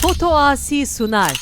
Foto Asi sunar.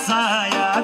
Saya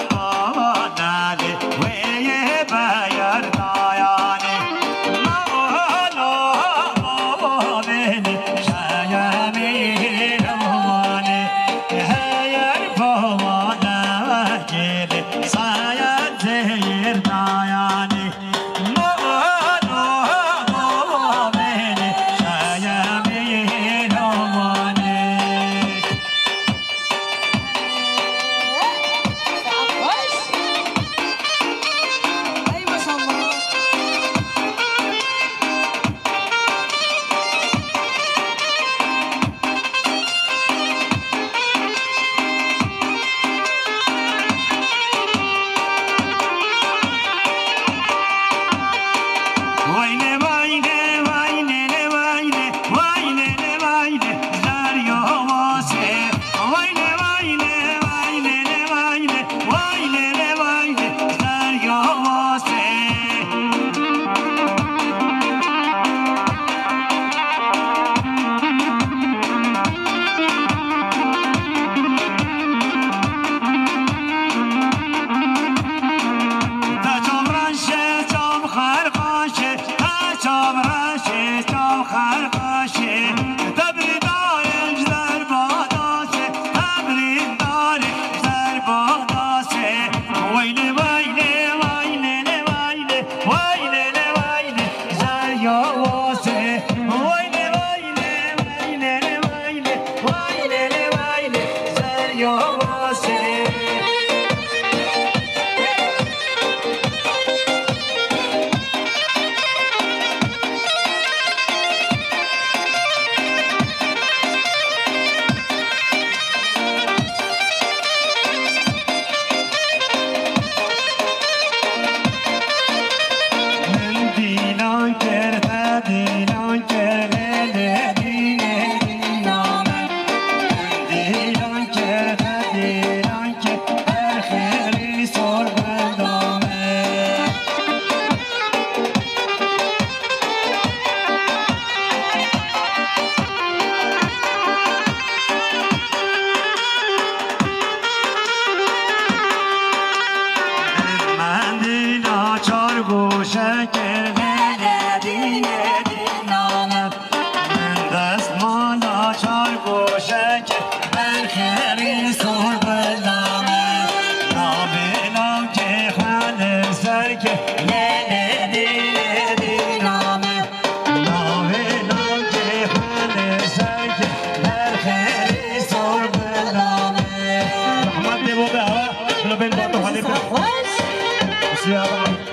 نگیرن که در خیلی سر بردامه مندی ناچار گوشه کرده دیگه دینانت من دست ما ناچار گوشه که برخیری سر بردامه نابینام که خانه سر که لیله دیگه دینانت نابینام که خانه سر که برخیری سر بردامه رحمت دیبو به هوا بلو بین باتو خالی پر سیابا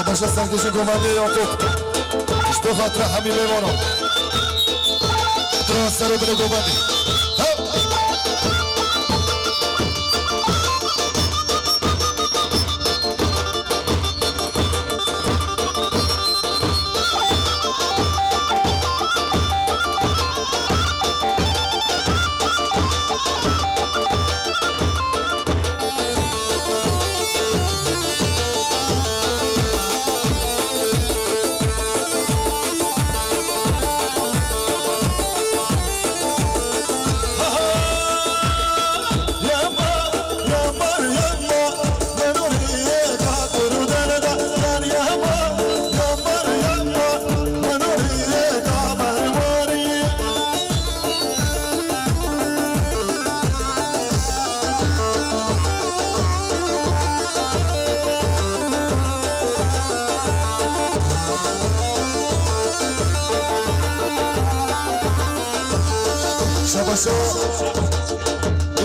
باشه سرکش گمنده یاقوت به خاطر همین میمانم تو سر بره گمنده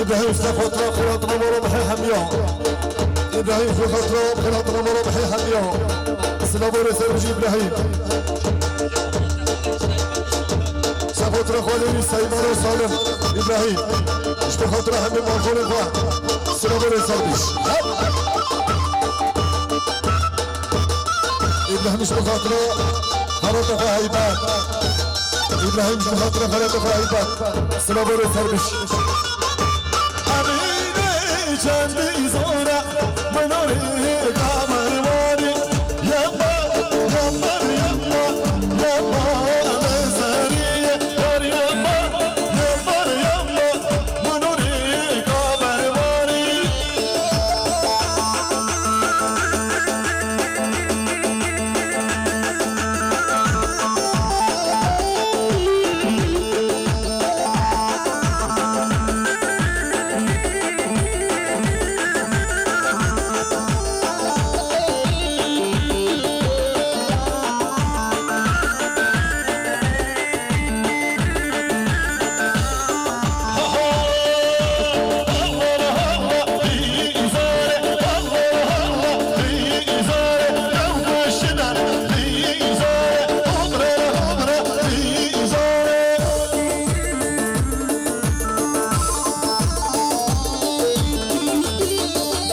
إبراهيم في خطرة خلاط نمر بحي حميان إبراهيم في خطرة خلاط نمر بحي حميان سلامور سربجي إبراهيم سخطرة خالي سيمان وسالم إبراهيم مش بخطرة همي مالخول الفا سلامور سربج إبراهيم مش بخطرة خلاط فاهيبات إبراهيم مش بخطرة خلاط فاهيبات سلامور سربج چندی زورا منوری کامرواری یما یما یما یما نزاریه یار یما یما یما منوری کامرواری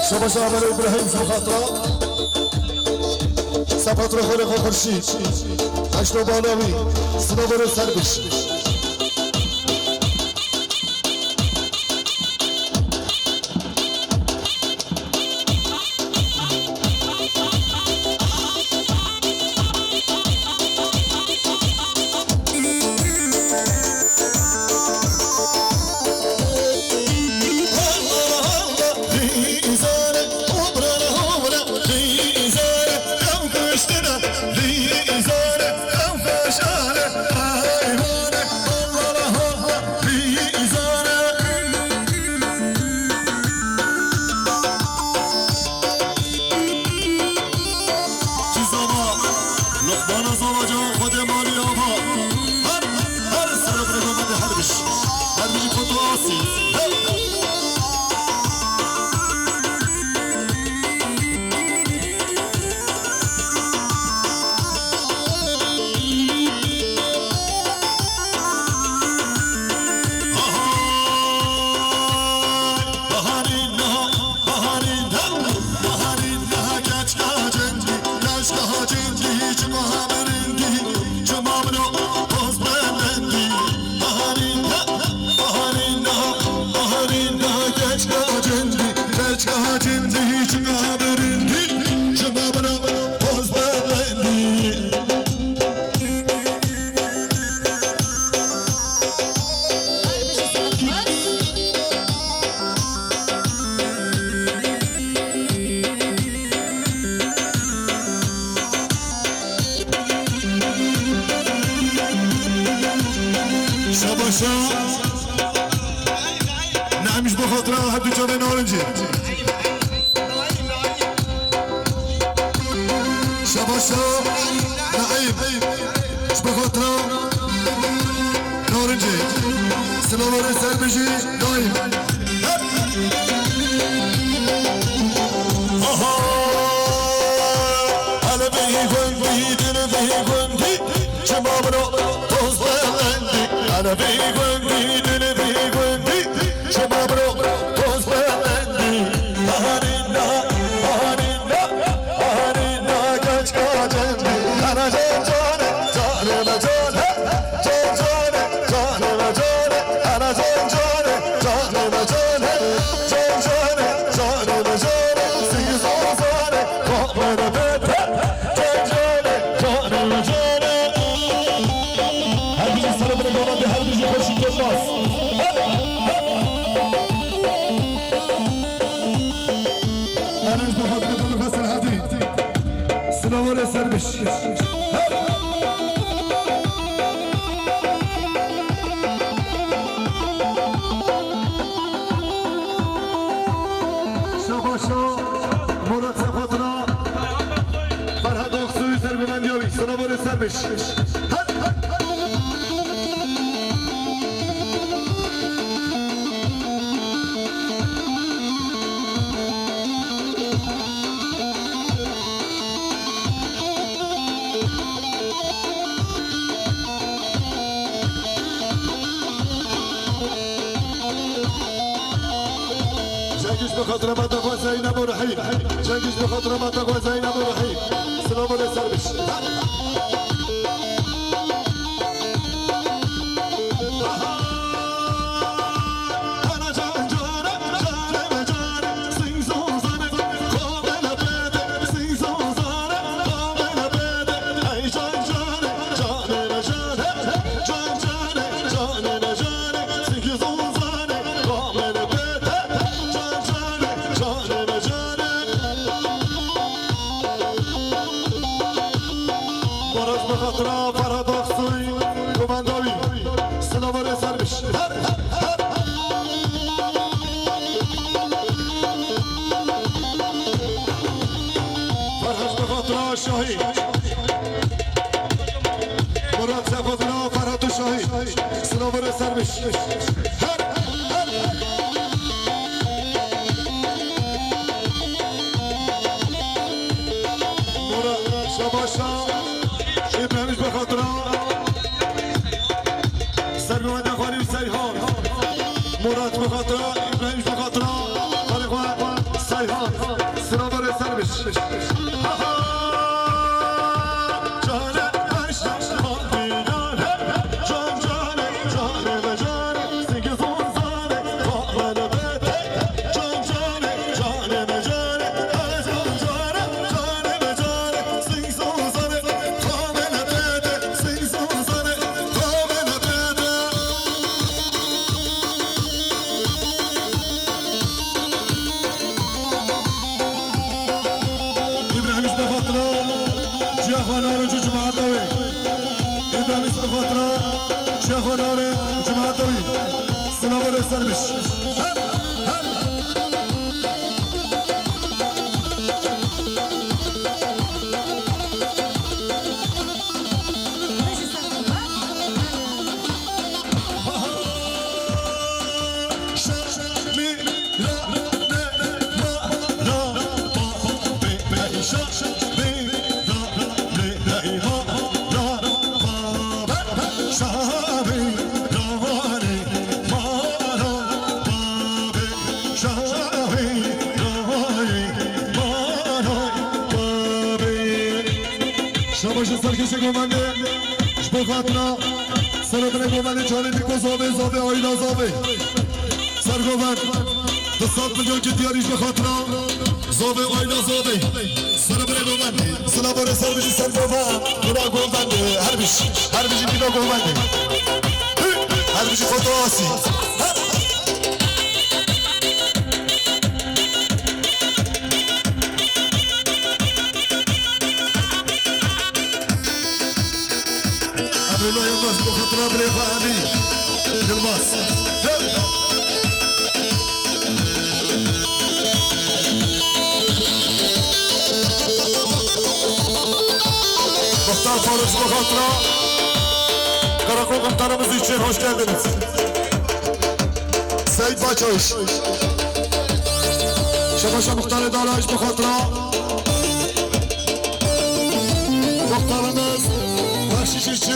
شباش عمل ابراهیم شو خاطره سپات رو خور خورشید هشتو بالاوی سنوبر سربش نعمش بخاطره هدو جاوه نارنجی شباشا نعیم اش بخاطره نارنجی سلامار سر بشی دایم آها حالا بهی گندی دل بهی گندی چما منو باز بلندی حالا بهی گندی دل بهی گندی چما منو باز بلندی بهارینا بهارینا بهارینا گچ گاجندی انا جان جانه جانه و جانه جان جانه جانه و جانه انا جان جانه جانه و جانه جان جانه جانه و جانه سیگی زوزانه کامنه بده جان جانه جانه و جانه هر بیشی سر بره دولت هر بیشی خوشی کناس أنا بخاطر كل فصل هذه سلامة سربش شباشا مراد سفاتنا فرهاد اخسوی سربمندیاوی سلامة سربش جنگش بخاطر ما تقوى زينب ورحيم جنگش بخاطر ما تقوى زينب ورحيم سلام عليك سربش بخاطر فرهاد اخسوی کمانداوی سلام علیک سربش فرهاد بخاطر شاهی مراد سفاتنا فرهاد شاهی سلام علیک سربش مراد شباشا ابراهیمش بخاطر سرمد خالی و سیحان مراد بخاطر ابراهیمش بخاطر خالی خواه سیحان vermiş. Şabaşı sarkışı komandi Şbokatına Sarıdına komandi Çani Diko Zobe Ayla Zobe Sargovan Dısat milyon ciddiyer işbe katına Zobe Ayla Zobe Sarıdına komandi Sınavları sarıcı Sargovan Buna komandi Her bici bina komandi Her bici fotoğrafı Abdullah Yılmaz bu hatıra bile fani Yılmaz Muhtar Faruk bu hatıra Karakol komutanımız için hoş geldiniz Seyit Başavuş Şabaşa Muhtarı Dağlaş bu hatıra Muhtarımız Bahşiş için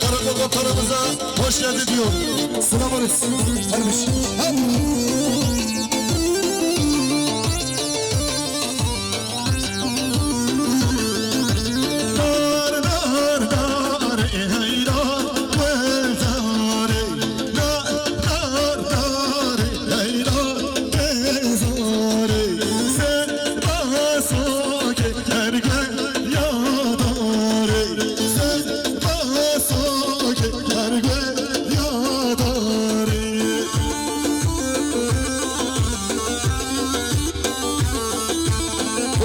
Karakol komutanımıza hoş geldin diyor. Sınavınız. Harmış.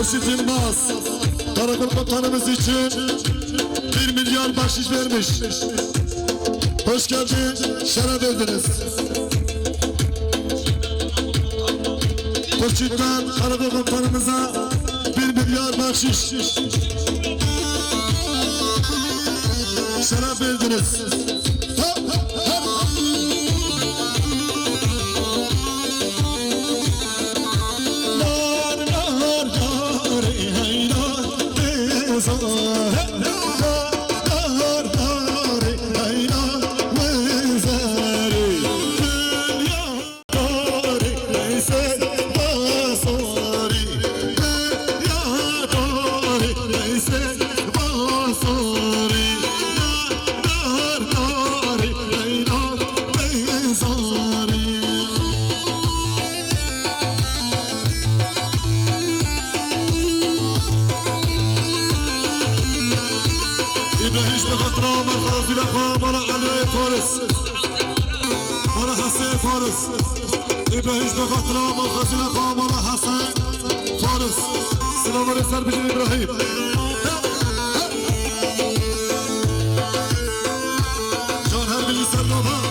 Hoşit Yılmaz Karakol komutanımız için 1 milyar bahşiş vermiş. Hoş geldin, şeref verdiniz. Hoşit'ten Karakol komutanımıza 1 milyar bahşiş. Şeref verdiniz. İbrahim Bekatra, Marhaz Dilakha, Mara Ali Faris Mara Hasan Faris İbrahim Bekatra, Marhaz Dilakha, Mara Hasan Faris Selamun Serbicin İbrahim Can her bir lisan baba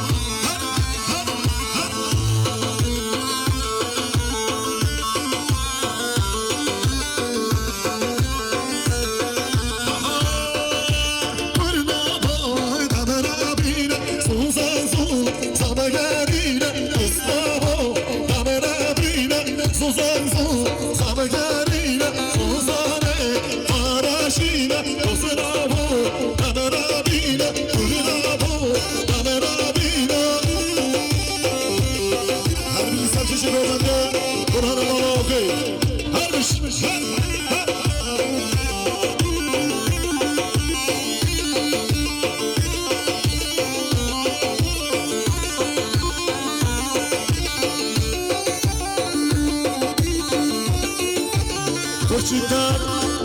Koçik'ten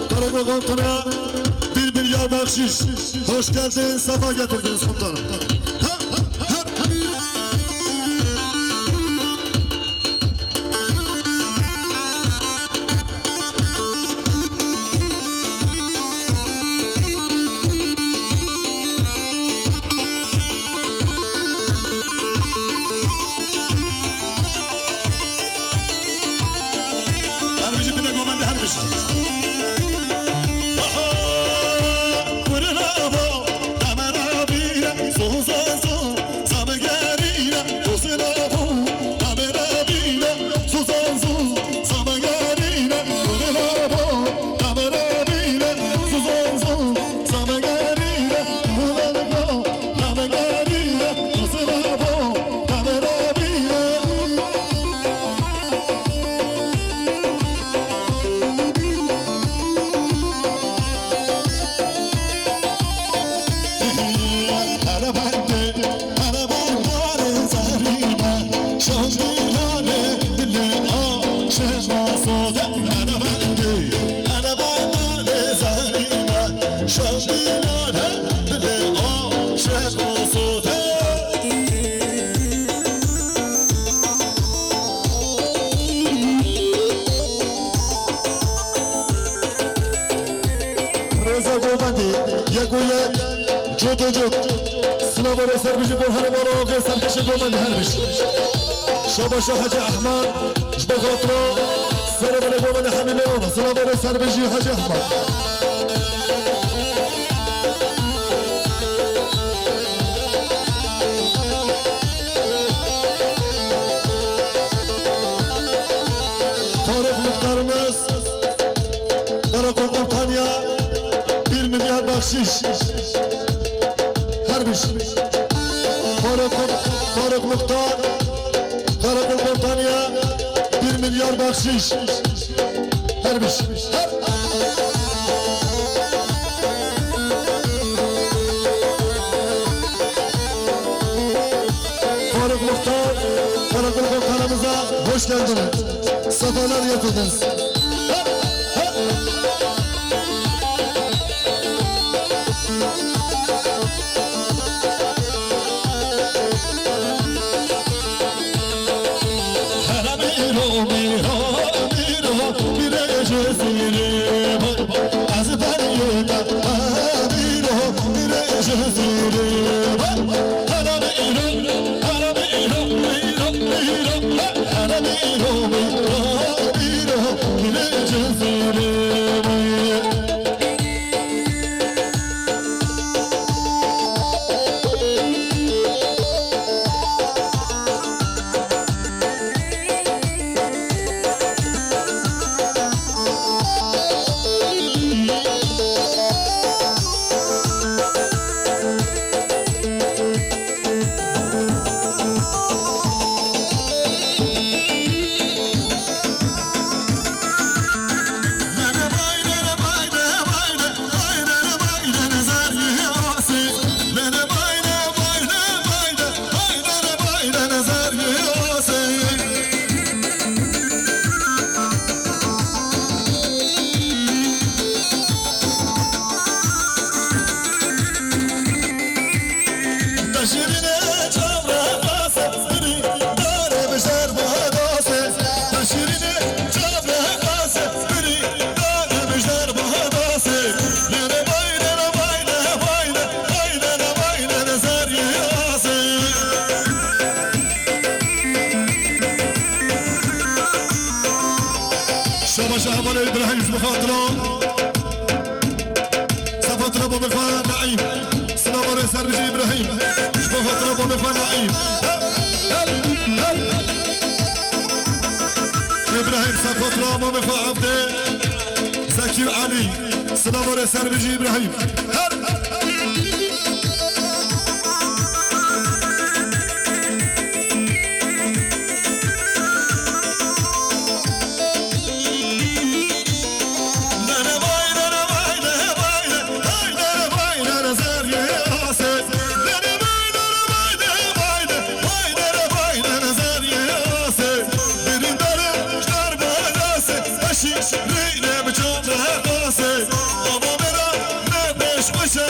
Karakol Komutanı'na 1 milyar bahşiş. Hoş geldin, sefa getirdiniz komutanım. شاندیلانه دل عاشق آسوده انا بندی انا بندی زهریمه شاندیلانه دل عاشق آسوده رضا گوبندی یگویه جدو جد سلام و سر بجی برهان مارو آقای سرکش گوبندی هر بشی شاباش حاج احمد جبغاطرو سر بله گوبندی حمیله اونا سلام و سر بجی حاج احمد Tarık muhtarımız Karakol Komutanı'ya 1 milyar bahşiş her bir şey Tarık muhtar Karakol Komutanı'ya 1 milyar bahşiş her bir şey Tarık muhtar Karakol Komutanımıza hoş geldiniz sefalar getirdiniz شاباش احمد ابراهيم بخاطره سفاطره ابو مفان نعيم سلام على سربجي ابراهيم بخاطره ابو مفان نعيم ابراهيم سفاطره ابو مفان عبده زكي علي سلام على سربجي ابراهيم Reyne bir çamda her dase Ama bana ne peş peşe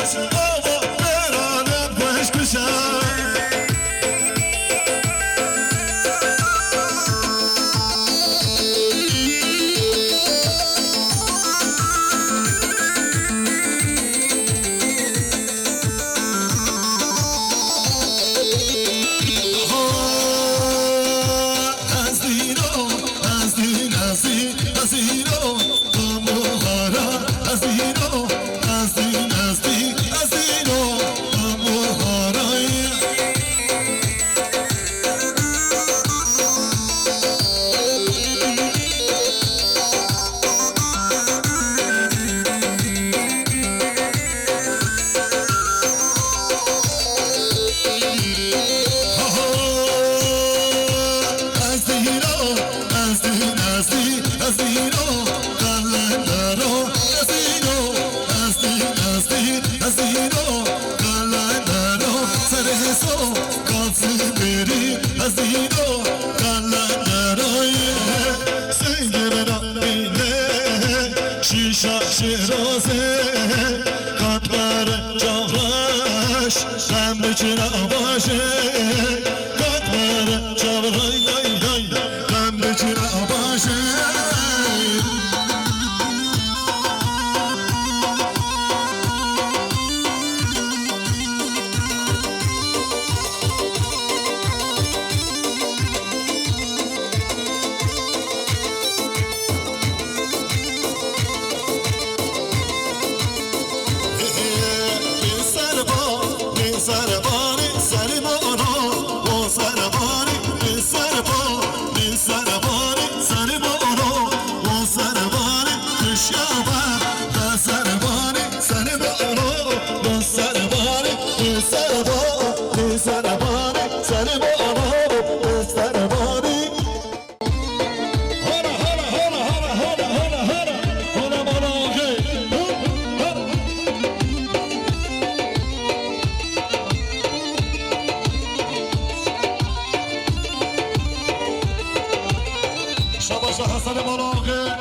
شباش حسن ملاقه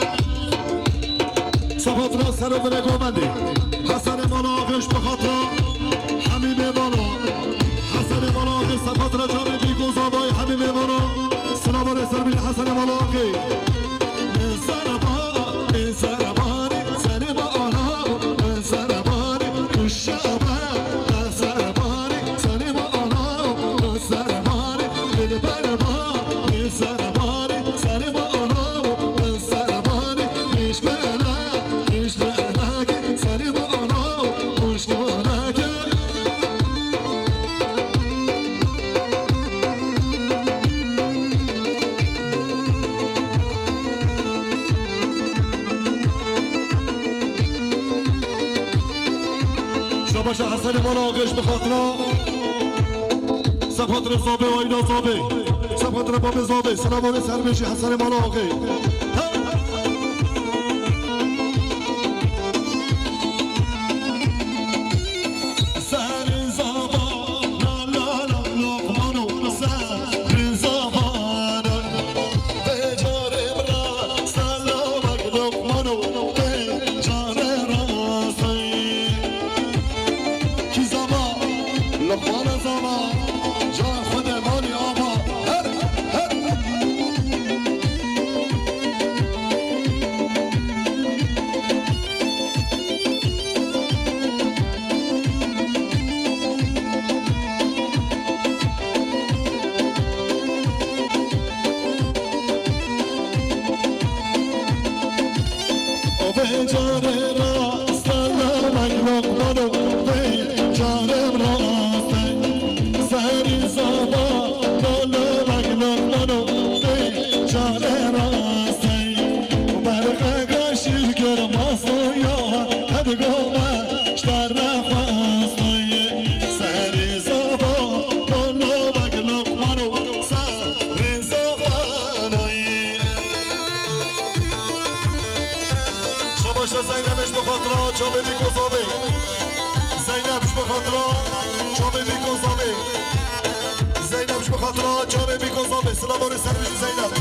صفات را سر و برگامندی حسن ملاقش به خاطر همین بالا حسن ملاقه صفات را جامع بیگوزابای همین بالا سلام و رسال بین حسن ملاقه من سربانی سنی با آنها من سربانی کشابه من سربانی سنی با آنها من سربانی دل بربا من سربانی سنی با آنها من سربانی میش بلک سنی با آنها مشک بلک شباش حسن ملاقش به خاطر صفات رزابه و اینا زابه صفات رباب زابه سلامانه سر بشی حسن ملاقه سر زابا لا لا لا لقمانو سر زابا به جارم را سلامک لقمانو به جارم را کی زبا لقمان زبا جا خود مالی آبا به جاره را سلامک لقمانو به جارم را سری زبا لالمک لقمانو به جاره را برقه گشیر گرماسو یا هدگومش در نخواستوی سری زبا لالمک لقمانو سری زبانوی شباش زینبش بخاطر چابه بیگوزابه زینبش بخاطر چابه بیگوزابه زینبش بخاطر چابه بیگوزابه سلامانه سر بشی زینب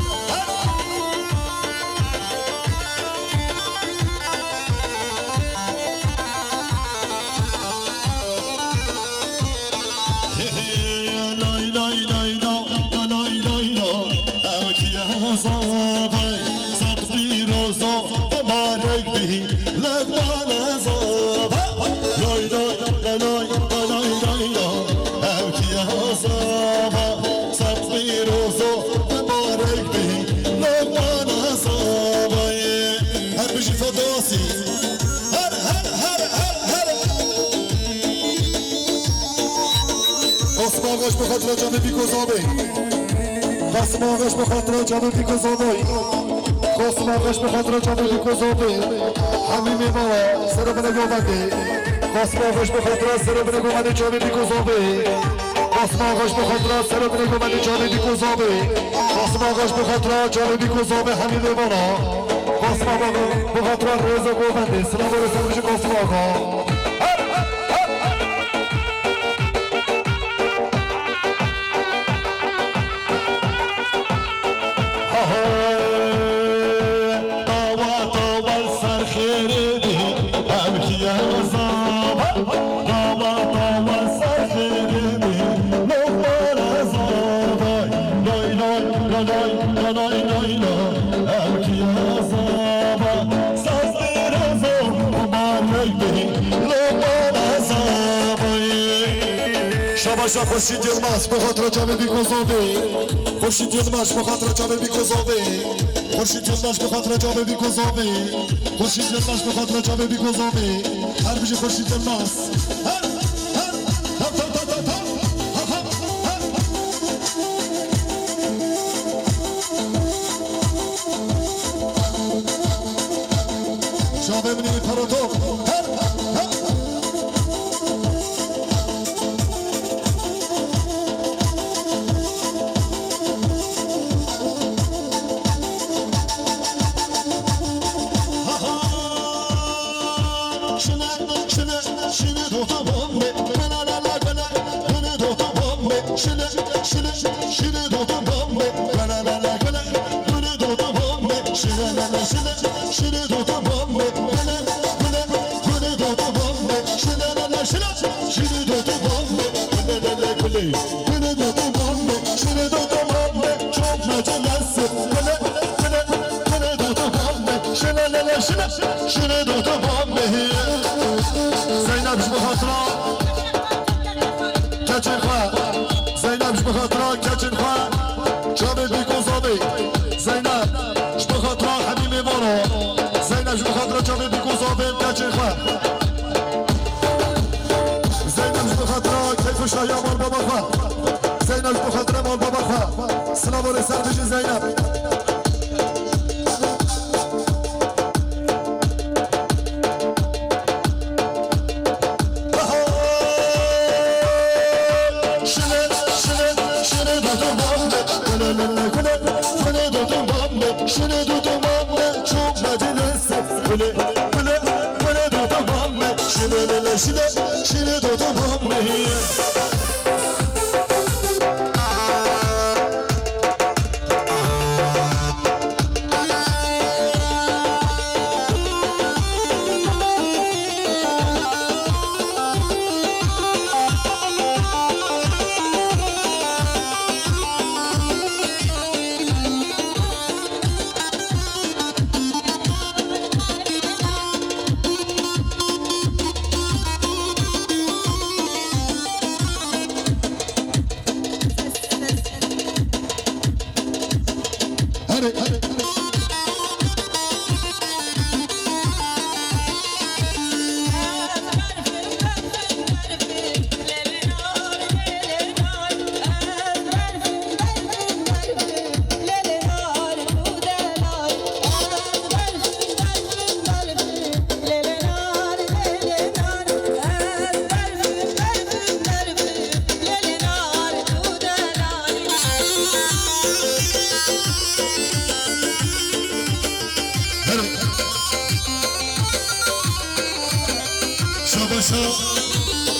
لای لای لای لای لای لای اوکی عذابه سبزی روزا مبارک بی لقمان عذابه لای لای لای لای لای لای اوکی عذابه سبزی روزا مبارک بی لقمان عذابه هر بشی فداسی هر هر هر هر هر قسم آقاش بخاطر جامع بیگوزابه قسم آقاش بخاطر جامع بیگوزابه قسم آقاش بخاطر جامع بیگوزابه همین میماه سر بنگومنده قسم آقاش بخاطر سر بنگومنده جامع بیگوزابه قسم آقاش بخاطر سر بنگومنده جامع بیگوزابه قسم آقاش بخاطر جامع بیگوزابه همین میماه قسم آقا بخاطر رضا گومنده سلام و رسال بشه قسم آقا شباش خورشید یلماس بخاطر جامع بیگوزابه خورشید یلماس بخاطر جامع بیگوزابه خورشید یلماس بخاطر جامع بیگوزابه خورشید یلماس بخاطر جامع بیگوزابه هر بشه خورشید یلماس جامع منی پروتو شنه دوتا بامه şunu tutup ammeyi Zeynep şu hatıra keçin ha Zeynep şu hatıra keçin ha Çabuk bir kozabi Zeynep şu hatıra Habimi bana Zeynep şu hatıra çabuk bir kozabi keçin ha Zeynep şu hatıra keyfi şahya mal baba ha Zeynep şu hatıra mal baba ha Sınav oraya serdici Zeynep Şunu tutum anne çok meclisi Bile bile bile tutum anne Şunu lele şunu tutum anne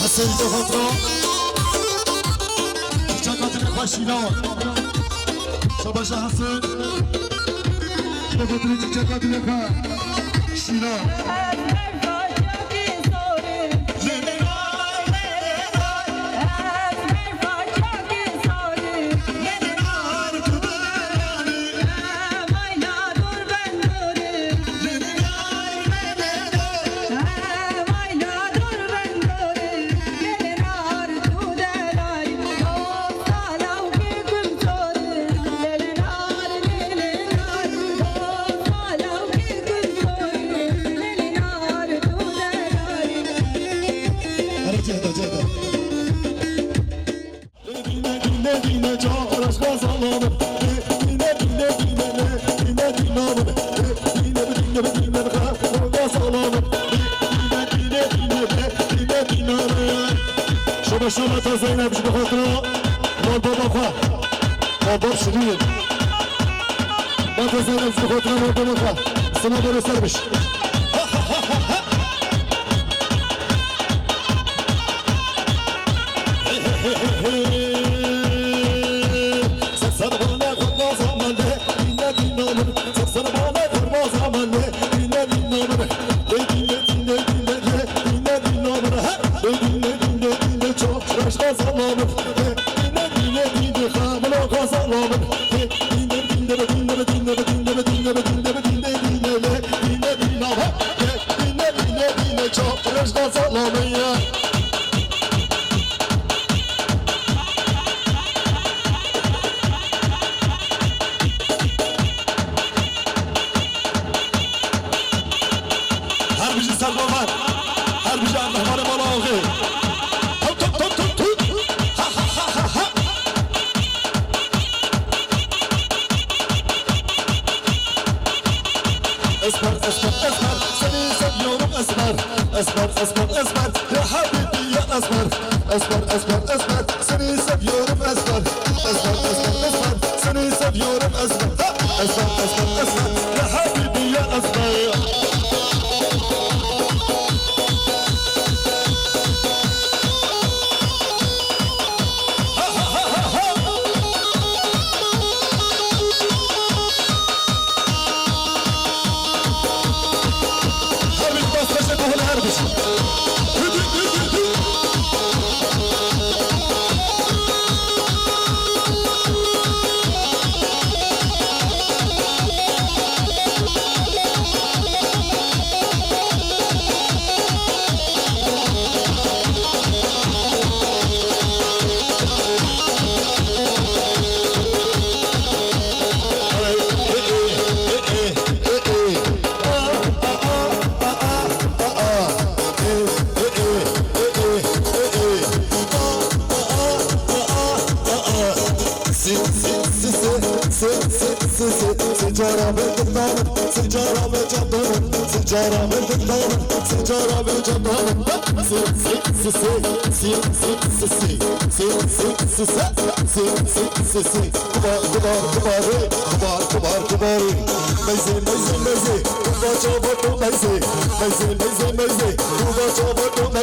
Hasan Tohatra Çakatını başına Şabaşa Hasan Tohatra Çakatını başına Şabaşa Zeynep şu hatıra Mal baba kwa Mal baba şirin Mata Zeynep şu hatıra mal baba kwa Sana böyle sermiş Saksana bana kurma zamanı Dinle dinle onu Saksana bana kurma zamanı Dinle dinle onu Dinle dinle dinle Dinle dinle onu Dinle dinle dinle Çok raşka zamanı Dinle dinle dinle Kamına kazalanı Dinle dinle dinle dinle dinle dinle dinle dinle dinle Dinle dinle dinle Çok raşka zamanı ya Sarbaman, her bir canlı bana bana oldu. Top top top top top. Ha ha ha ha ha. Esmer esmer esmer, seni seviyorum esmer. Esmer esmer esmer, ya habibi ya esmer. Esmer esmer esmer, seni seviyorum esmer. Esmer esmer esmer, seni seviyorum esmer. Esmer esmer esmer, ya habibi ya esmer. سجارة بالدندان سجارة بالجبان سجارة بالدندان سجارة بالجبان كبار ميزي كوبا جابتو ميزي كوبا جابتو ميزي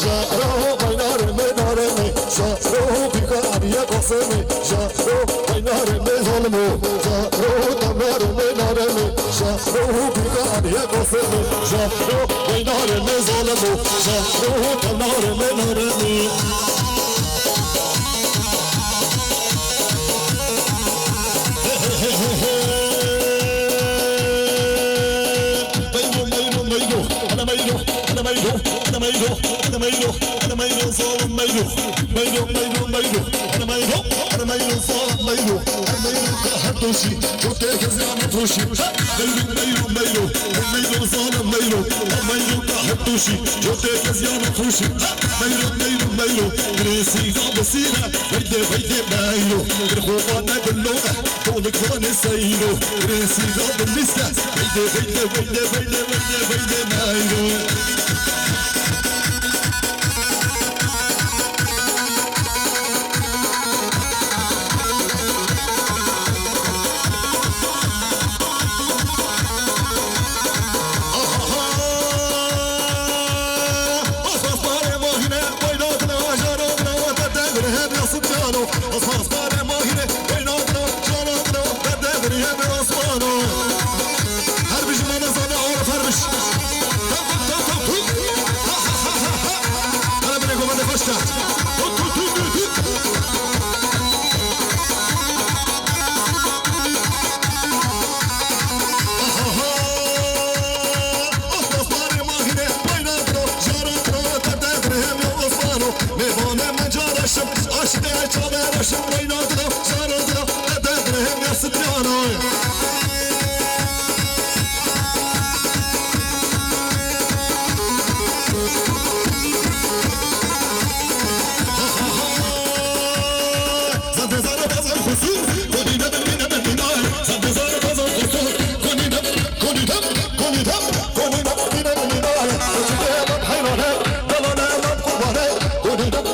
شارو بينار منارمي شارو بكاريا قصمي شارو بينار مظلمو شارو دمار منارمي شارو بكاريا قصمي شارو بينار مظلمو شارو دمار منارمي أنا ميلو صار ميلو أنا ميلو صار ميلو كهتوشي وتك زمان توشي ميلو صار ميلو كهتوشي وتك زمان توشي ميلو كريسي بسيرة بيدي ميلو الخوفنا باللغة كونك وانا سيلو كريسي باللسة بيدي ميلو أصحاب طارق ماهينة بيناتنا جاناتنا بدأ يا براسمانو هربش ما نزانا عارف هربش أنا بنيكم أنا فشتا أصحاب طارق ماهينة بيناتنا جاناتنا بدأ يا براسمانو ميبانة من جارشم أشتاق شم بيناتنا صارتنا أدرهم يا سبيانا زاد زاد بازم خصوص كوني دم زاد زاد بازم خصوص كوني دم وجدت حيرانة ضلنا مقبرة كوني دم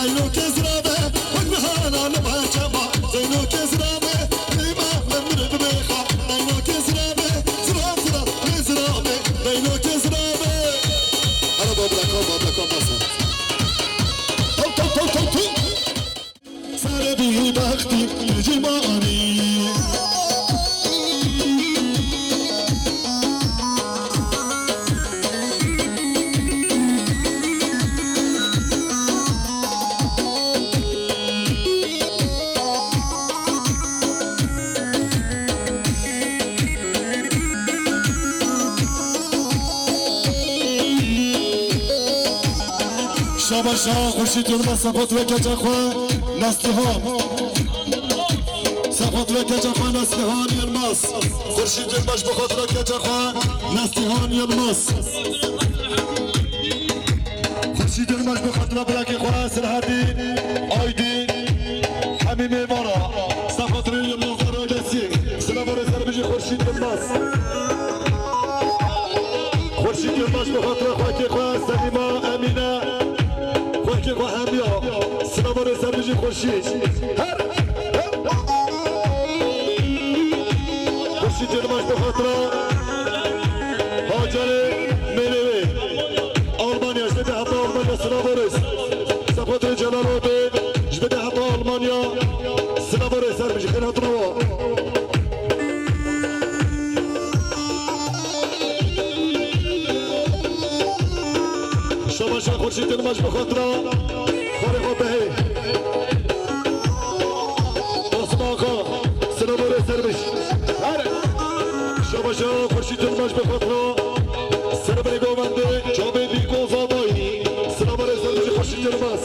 زينو كزرابة والنهانا نبغى شما زينو كزرابة لما من ربيخا زينو كزرابة زرابة زينو كزرابة أنا بابلكم بس تو سر بی بختی جمانی شاباشا خورشید یلماز صفات و کجاخوان نستیهان صفات و کجاخوان نستیهان یلماز خورشید یلماز بخاطر کجاخوان نستیهان یلماز خورشید یلماز بخاطر بلاک خواه سرحدی آیدی همین میوارا صفات و یلماز را دستی سلام و رسال بجی خورشید یلماز خورشید یلماز بخاطر خواه سلیما امینه که با هم بیا سلام و رسال بجی خورشید خورشید یلماز بخاطر هاجر ملوی آلمانیا جبده حتی آلمانیا سلام و رس سفاتر جلال آباد جبده حتی آلمانیا سلام و رسال بجی خیلی حتی نوا شما خورشید یلماز بخاطر خارق و بهی آسم آقا سلام و رسال بجی شما خورشید یلماز بخاطر سلام بری گوونده جامعه بی گوزا بایدی سلام و رسال بجی خورشید یلماز